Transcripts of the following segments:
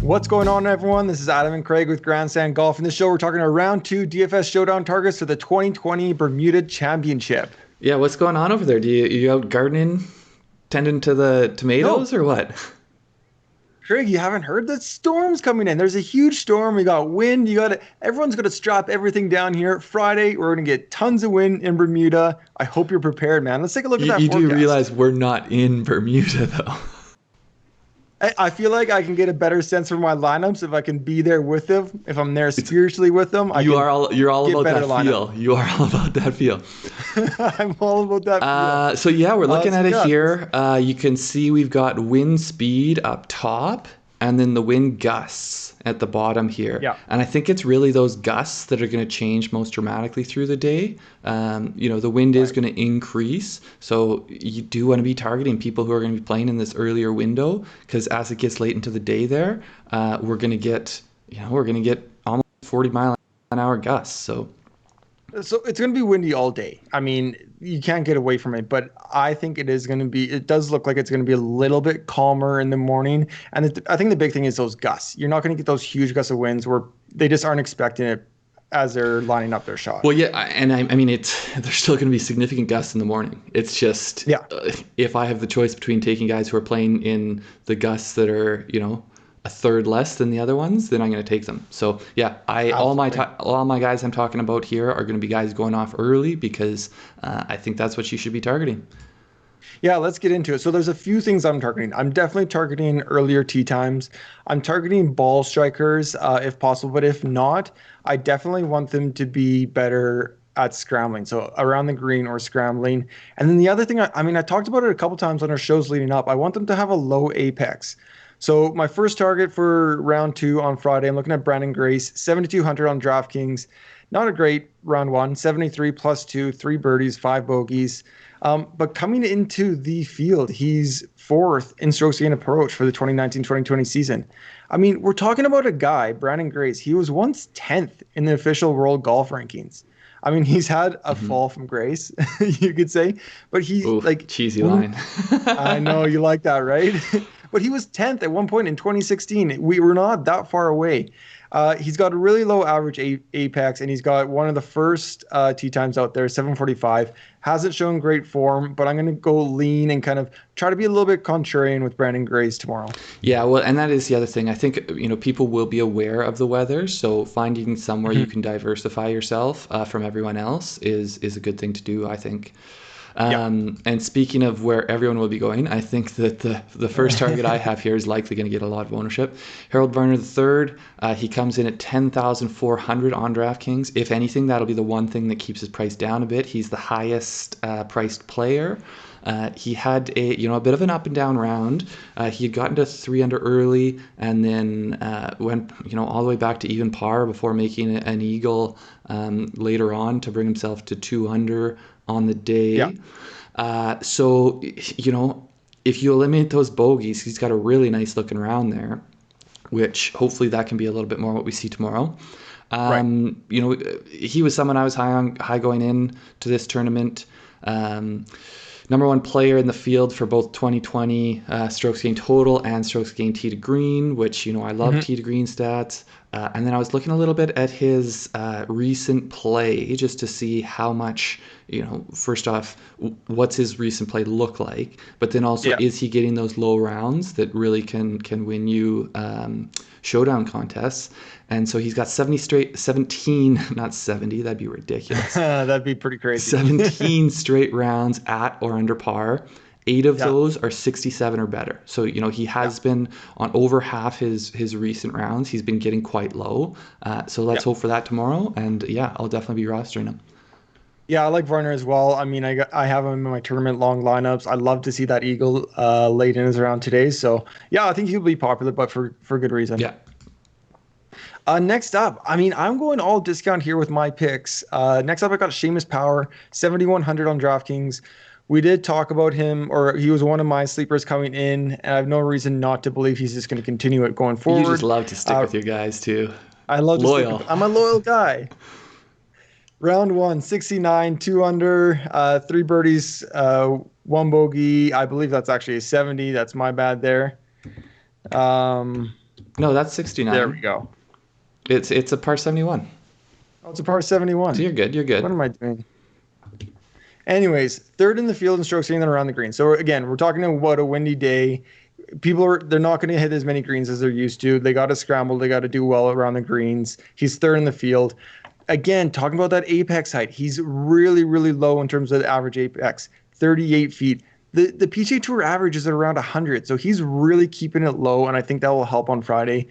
What's going on, everyone? This is Adam and Craig with Grandstand Golf. In this show, we're talking about round 2 DFS Showdown targets for the 2020 Bermuda Championship. Yeah, what's going on over there? You out gardening, tending to the tomatoes or what? Craig, you haven't heard the storm's coming in. There's a huge storm. We got wind. Everyone's going to strap everything down here. Friday, we're going to get tons of wind in Bermuda. I hope you're prepared, man. Let's take a look at that You forecast. do realize we're not in Bermuda, though. I feel like I can get a better sense for my lineups if I can be there with them. If I'm there spiritually with them, You're all about that feel. You are all about that feel. I'm all about that feel. So yeah, we're looking at it here. You can see we've got wind speed up top, and then the wind gusts at the bottom here. Yeah. And I think it's really those gusts that are going to change most dramatically through the day. The wind is going to increase. So you do want to be targeting people who are going to be playing in this earlier window, because as it gets late into the day there, we're going to get almost 40-mile-an-hour gusts. So it's going to be windy all day. I mean, you can't get away from it, but I think it does look like it's going to be a little bit calmer in the morning. And I think the big thing is those gusts. You're not going to get those huge gusts of winds where they just aren't expecting it as they're lining up their shot. Well, yeah, and I mean, there's still going to be significant gusts in the morning. It's just, if I have the choice between taking guys who are playing in the gusts that are, a third less than the other ones, then I'm going to take them. So yeah, all my guys I'm talking about here are going to be guys going off early, because I think that's what you should be targeting. Yeah, let's get into it. So there's a few things I'm targeting. I'm definitely targeting earlier tee times. I'm targeting ball strikers if possible, but if not, I definitely want them to be better at scrambling, so around the green or scrambling. And then the other thing, I talked about it a couple times on our shows leading up. I want them to have a low apex. So my first target for round 2 on Friday, I'm looking at Branden Grace, 7,200 on DraftKings. Not a great round 1, 73 plus 2, 3 birdies, 5 bogeys. But coming into the field, he's 4th in strokes gained approach for the 2019-2020 season. I mean, we're talking about a guy, Branden Grace. He was once 10th in the official world golf rankings. I mean, he's had a fall from grace, you could say, but cheesy line. I know you like that, right? But he was 10th at one point in 2016. We were not that far away. He's got a really low average apex, and he's got one of the first tee times out there, 745. Hasn't shown great form, but I'm going to go lean and kind of try to be a little bit contrarian with Branden Grace tomorrow. Yeah, well, and that is the other thing. I think, people will be aware of the weather, so finding somewhere you can diversify yourself from everyone else is a good thing to do, I think. And speaking of where everyone will be going, I think that the first target I have here is likely going to get a lot of ownership. Varner III, he comes in at 10,400 on DraftKings. If anything, that'll be the one thing that keeps his price down a bit. He's the highest priced player. He had a bit of an up and down round. He had gotten to 3 under early, and then went all the way back to even par before making an eagle later on to bring himself to 2 under on the day. So if you eliminate those bogeys, he's got a really nice looking round there, which hopefully that can be a little bit more what we see tomorrow. He was someone I was high going in to this tournament. Number 1 player in the field for both 2020 strokes gained total and strokes gained tee to green, which, I love tee to green stats. And then I was looking a little bit at his recent play just to see how much, first off, what's his recent play look like? But then also, is he getting those low rounds that really can win you showdown contests? And so he's got 17, not 70, that'd be ridiculous. That'd be pretty crazy. 17 straight rounds at or under par. 8 of those are 67 or better. So, he has been on over half his recent rounds. He's been getting quite low. So let's hope for that tomorrow. And I'll definitely be rostering him. Yeah, I like Varner as well. I mean, I have him in my tournament long lineups. I love to see that eagle late in his round today. So yeah, I think he'll be popular, but for good reason. Yeah. Next up, I'm going all discount here with my picks. Next up, I got Seamus Power, 7,100 on DraftKings. We did talk about him, or he was one of my sleepers coming in, and I have no reason not to believe he's just going to continue it going forward. You just love to stick with your guys, too. I love to stick with, I'm a loyal guy. Round 1, 69, 2 under, 3 birdies, 1 bogey. I believe that's actually a 70. That's my bad there. No, that's There we 69. go. It's a par 71. Oh, it's a par So 71. you're good. You're What good. am I doing? Anyways, third in the field in strokes gained around the green. So again, we're talking about a windy day. They're not going to hit as many greens as they're used to. They got to scramble. They got to do well around the greens. He's third in the field. Again, talking about that apex height, he's really, really low in terms of the average apex, 38 feet. The PGA Tour average is at around 100, so he's really keeping it low, and I think that will help on Friday.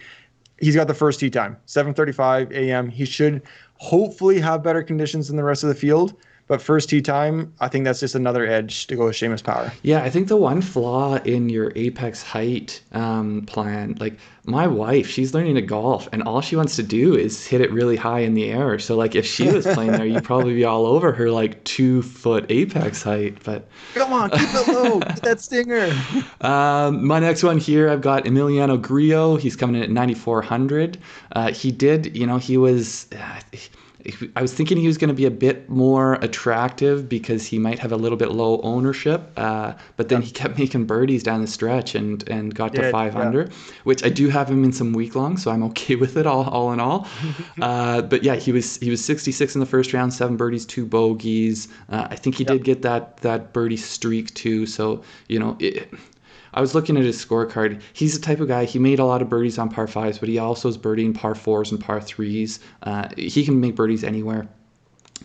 He's got the first tee time, 7:35 a.m. He should hopefully have better conditions than the rest of the field, but first tee time, I think that's just another edge to go with Seamus Power. Yeah, I think the one flaw in your apex height plan, like my wife, she's learning to golf, and all she wants to do is hit it really high in the air. So like if she was playing there, you'd probably be all over her like 2 foot apex height. But Come on, keep it low. Get that stinger. my next one here, I've got Emiliano Grillo. He's coming in at 9,400. He did, he was. I was thinking he was going to be a bit more attractive because he might have a little bit low ownership, but then he kept making birdies down the stretch and got to five Yeah. under, which I do have him in some week long, so I'm okay with it all in all. But yeah, he was 66 in the first round, 7 birdies, 2 bogeys. I think he did get that birdie streak too. So I was looking at his scorecard. He's the type of guy, he made a lot of birdies on par fives, but he also is birdieing par fours and par threes. He can make birdies anywhere.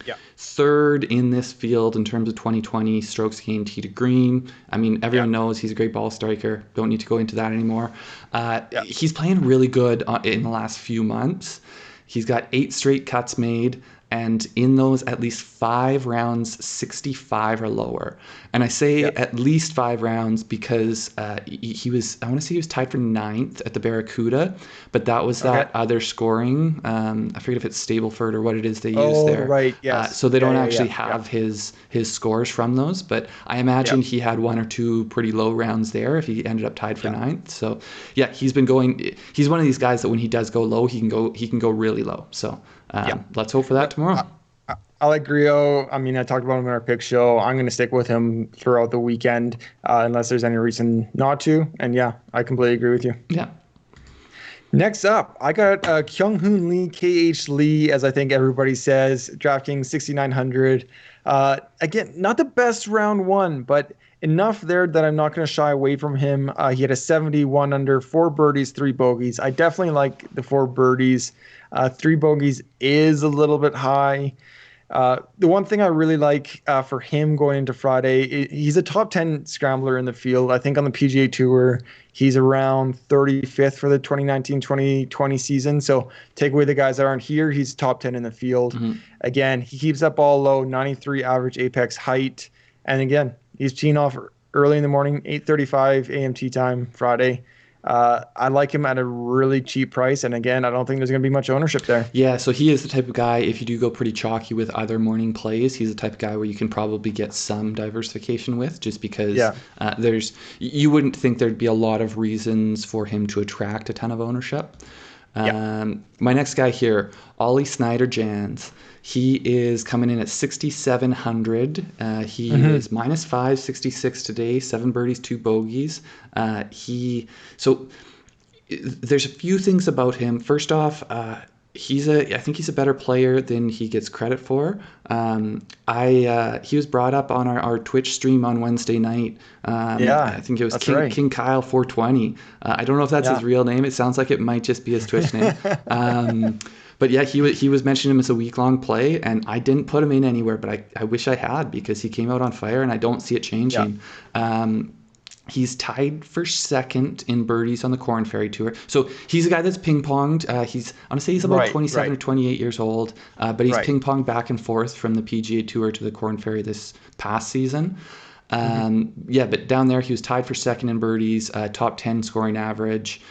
Yeah. Third in this field in terms of 2020 strokes gained tee to green. I mean, everyone knows he's a great ball striker. Don't need to go into that anymore. He's playing really good in the last few months. He's got 8 straight cuts made, and in those, at least 5 rounds, 65 or lower. And I say at least 5 rounds because he was, I want to say he was tied for 9th at the Barracuda, but that was that other scoring. I forget if it's Stableford or what it is they use there. Right. Yes. So they don't actually have his scores from those, but I imagine he had 1 or 2 pretty low rounds there if he ended up tied for 9th. So yeah, he's one of these guys that when he does go low, he can go really low. So let's hope for that tomorrow. I like Grillo. I mean, I talked about him in our pick show. I'm going to stick with him throughout the weekend unless there's any reason not to. And yeah, I completely agree with you. Yeah. Next up, I got Kyoung-Hoon Lee, KH Lee, as I think everybody says, DraftKings 6,900. Again, not the best round one, but enough there that I'm not going to shy away from him. He had a 71 under, 4 birdies, 3 bogeys. I definitely like the 4 birdies. 3 bogeys is a little bit high. The one thing I really like for him going into Friday, he's a top 10 scrambler in the field. I think on the PGA Tour, he's around 35th for the 2019-2020 season. So take away the guys that aren't here, he's top 10 in the field. Mm-hmm. Again, he keeps that ball low, 93 average apex height. And again, he's teeing off early in the morning, 8:35 a.m. tee time Friday. I like him at a really cheap price. And again, I don't think there's going to be much ownership there. Yeah, so he is the type of guy, if you do go pretty chalky with other morning plays, he's the type of guy where you can probably get some diversification with just because you wouldn't think there'd be a lot of reasons for him to attract a ton of ownership. My next guy here, Ollie Schniederjans. He is coming in at 6,700. He is -5, 66 today, 7 birdies, 2 bogeys. So there's a few things about him. First off, I think he's a better player than he gets credit for. He was brought up on our Twitch stream on Wednesday night. I think it was King Kyle 420. I don't know if that's his real name. It sounds like it might just be his Twitch name. But yeah, he was mentioning him as a week-long play, and I didn't put him in anywhere, but I wish I had because he came out on fire, and I don't see it changing. He's tied for 2nd in birdies on the Corn Ferry Tour. So he's a guy that's ping-ponged. I want to say he's about 27 or 28 years old, but he's ping-ponged back and forth from the PGA Tour to the Corn Ferry this past season. But down there he was tied for 2nd in birdies, top 10 scoring average.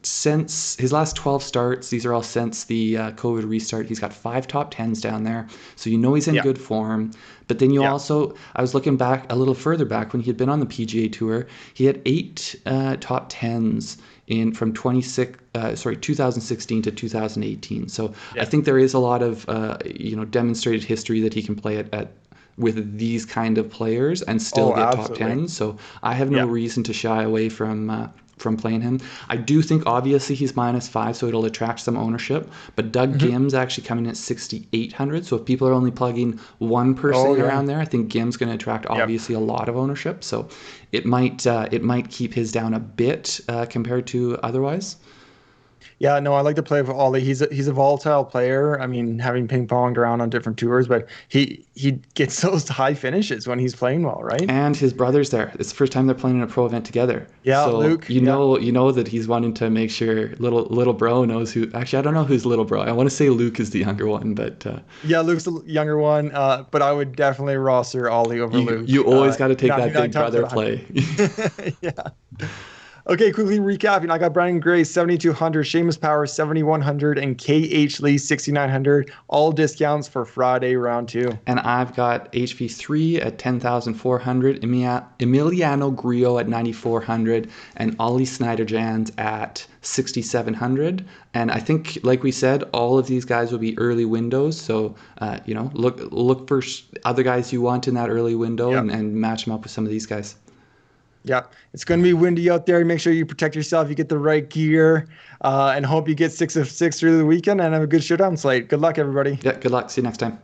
Since his last 12 starts, these are all since the COVID restart, he's got 5 top 10s down there. So he's in good form. But then also, I was looking back a little further back when he had been on the PGA Tour, he had 8 top 10s from 2016 to 2018. So I think there is a lot of demonstrated history that he can play at with these kind of players and still get top 10s. So I have no reason to shy away from from playing him. I do think obviously he's -5, so it'll attract some ownership. But Doug Gim's actually coming at 6,800. So if people are only plugging one person around there, I think Gim's going to attract obviously a lot of ownership. So it might keep his down a bit compared to otherwise. Yeah, no, I like the play of Ollie. He's a volatile player. I mean, having ping ponged around on different tours, but he gets those high finishes when he's playing well, right? And his brother's there. It's the first time they're playing in a pro event together. Yeah, so Luke. You know that he's wanting to make sure little bro knows who. Actually, I don't know who's little bro. I want to say Luke is the younger one, but yeah, Luke's the younger one. But I would definitely roster Ollie over Luke. You always got to take that big brother play. Yeah. Okay, quickly recapping. I got Brandon Gray 7,200, Seamus Power 7,100, and KH Lee 6,900. All discounts for Friday round 2. And I've got HV3 at 10,400, Emiliano Grillo at 9,400, and Ollie Schniederjans at 6,700. And I think, like we said, all of these guys will be early windows. So look for other guys you want in that early window and match them up with some of these guys. Yeah, it's going to be windy out there. Make sure you protect yourself. You get the right gear, and hope you get 6 of 6 through the weekend and have a good showdown slate. Good luck, everybody. Yeah, good luck. See you next time.